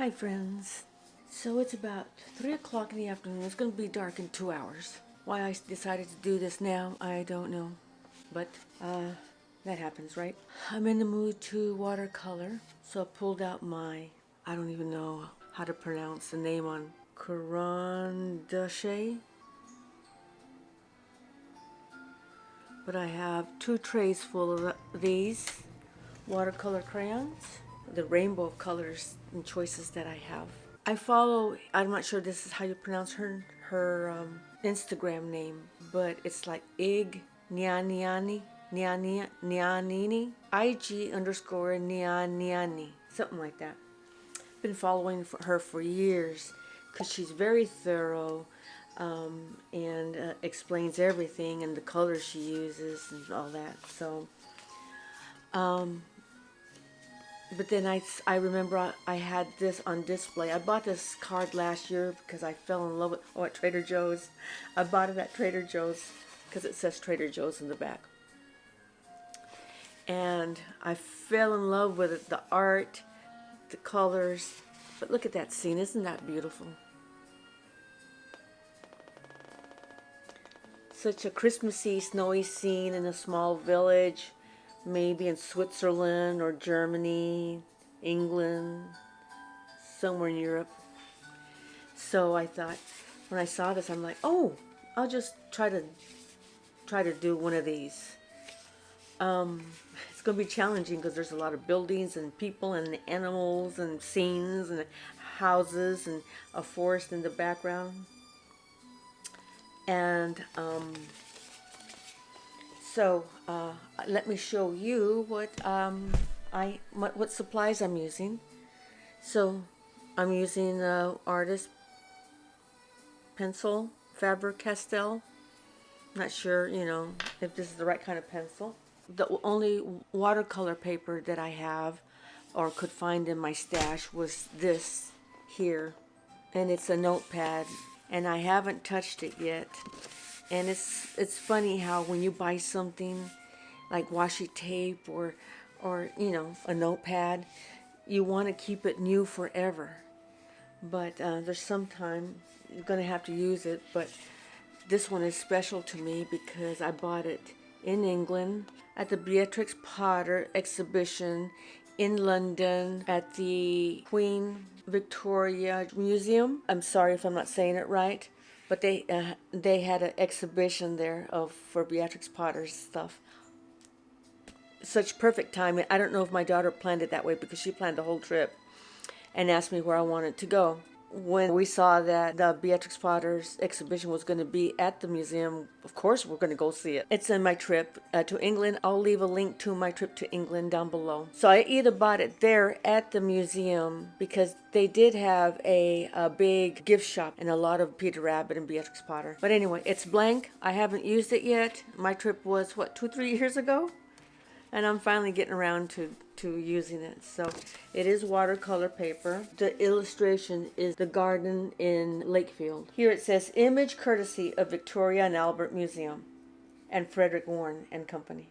Hi friends. So it's about 3 o'clock in the afternoon. It's going to be dark in 2 hours. Why I decided to do this now, I don't know. But that happens, right? I'm in the mood to watercolor. So I pulled out my, I don't even know how to pronounce the name on Carandache. But I have 2 trays full of these watercolor crayons. The rainbow of colors and choices that I have. I follow, I'm not sure this is how you pronounce her Instagram name, but it's like Nyaniani, Nyanini, IG_Nyaniani, something like that. Been following her for years because she's very thorough and explains everything and the colors she uses and all that. So, but then I remember I had this on display. I bought this card last year because I fell in love with at Trader Joe's. I bought it at Trader Joe's because it says Trader Joe's in the back. And I fell in love with it, the art, the colors. But look at that scene. Isn't that beautiful? Such a Christmassy, snowy scene in a small village. Maybe in Switzerland or Germany, England, somewhere in Europe. So I thought, when I saw this, I'm like, oh, I'll just try to do one of these. It's going to be challenging because there's a lot of buildings and people and animals and scenes and houses and a forest in the background. And so let me show you what supplies I'm using. So I'm using artist pencil, Faber-Castell. Not sure, if this is the right kind of pencil. The only watercolor paper that I have or could find in my stash was this here, and it's a notepad, and I haven't touched it yet. And it's funny how when you buy something like washi tape or a notepad, you want to keep it new forever. But there's some time you're going to have to use it. But this one is special to me because I bought it in England at the Beatrix Potter exhibition in London at the Queen Victoria Museum. I'm sorry if I'm not saying it right. But they had an exhibition there for Beatrix Potter's stuff. Such perfect timing. I don't know if my daughter planned it that way because she planned the whole trip and asked me where I wanted to go. When we saw that the Beatrix Potter's exhibition was going to be at the museum, of course we're going to go see it. It's in my trip to England. I'll leave a link to my trip to England down below. So I either bought it there at the museum because they did have a big gift shop and a lot of Peter Rabbit and Beatrix Potter. But anyway, it's blank. I haven't used it yet. My trip was, 2-3 years ago? And I'm finally getting around to using it. So it is watercolor paper. The illustration is the garden in Lakefield. Here it says, image courtesy of Victoria and Albert Museum and Frederick Warren and Company.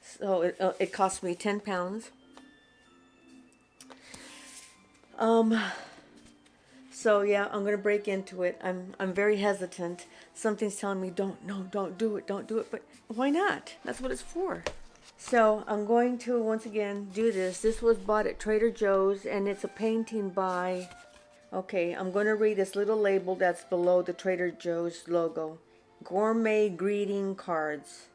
So it cost me £10. So yeah, I'm gonna break into it. I'm very hesitant. Something's telling me don't do it, but why not? That's what it's for. So I'm going to once again do this. This was bought at Trader Joe's and it's a painting by, okay, I'm gonna read this little label that's below the Trader Joe's logo. Gourmet Greeting Cards.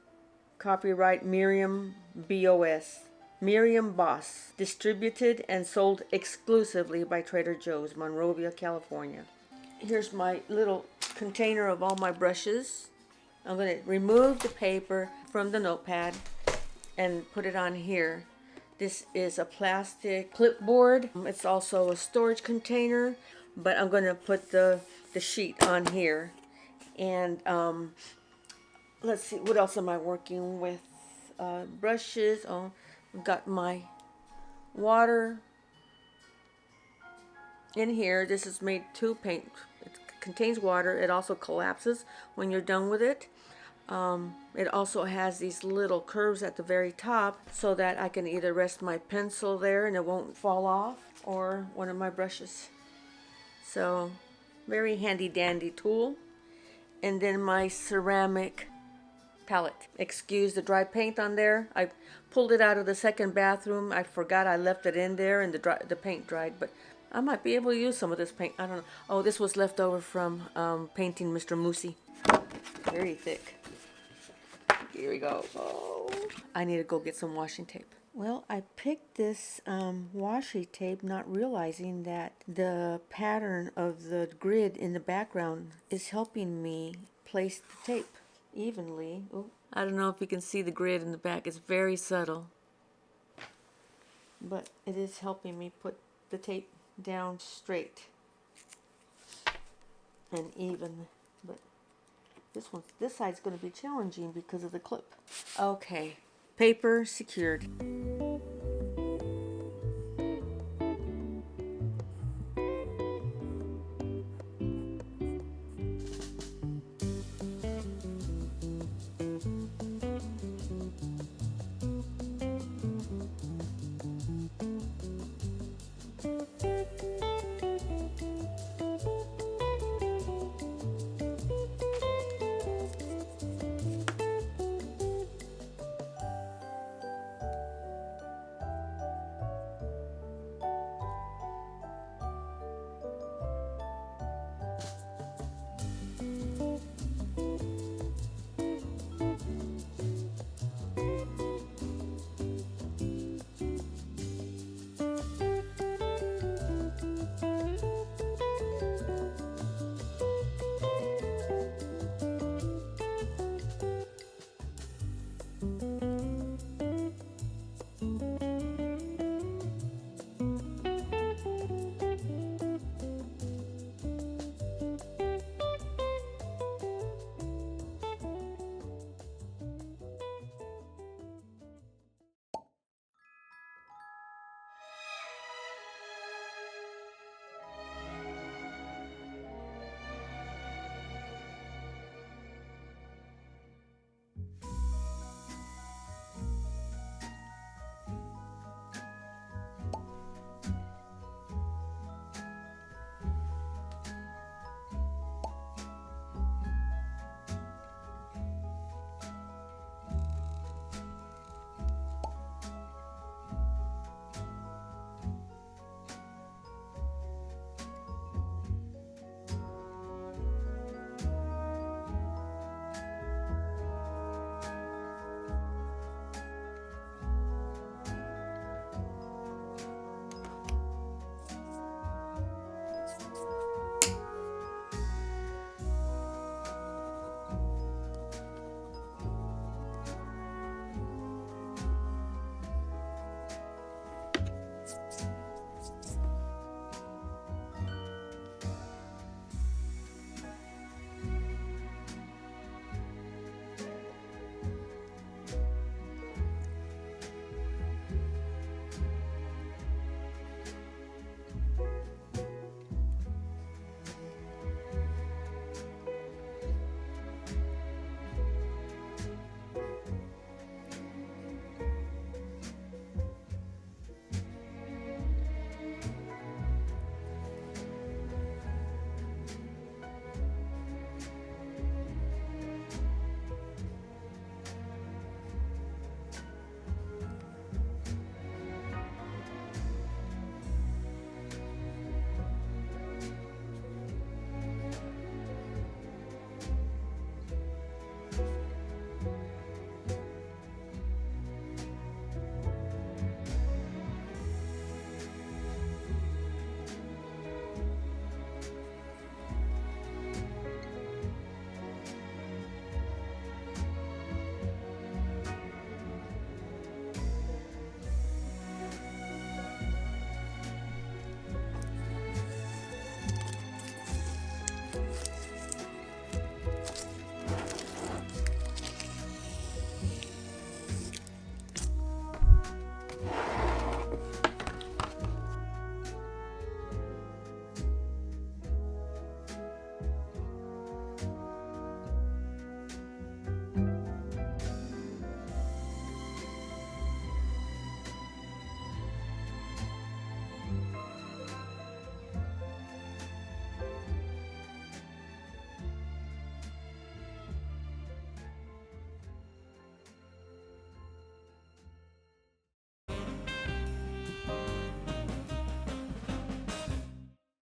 Copyright Miriam BOS. Miriam Boss, distributed and sold exclusively by Trader Joe's, Monrovia, California. Here's my little container of all my brushes. I'm going to remove the paper from the notepad and put it on here. This is a plastic clipboard. It's also a storage container, but I'm going to put the sheet on here. And let's see, what else am I working with? Brushes. Oh, I've got my water in here. This is made to paint. It contains water. It also collapses when you're done with it. It also has these little curves at the very top so that I can either rest my pencil there and it won't fall off, or one of my brushes. So, very handy dandy tool. And then my ceramic palette. Excuse the dry paint on there. I pulled it out of the second bathroom. I forgot I left it in there and the paint dried, but I might be able to use some of this paint. I don't know. Oh, this was left over from painting Mr. Moosey. Very thick. Here we go. Oh, I need to go get some washing tape. Well, I picked this washi tape not realizing that the pattern of the grid in the background is helping me place the tape evenly. Ooh. I don't know if you can see the grid in the back. It's very subtle. But it is helping me put the tape down straight and even. But this side's going to be challenging because of the clip. Okay, paper secured.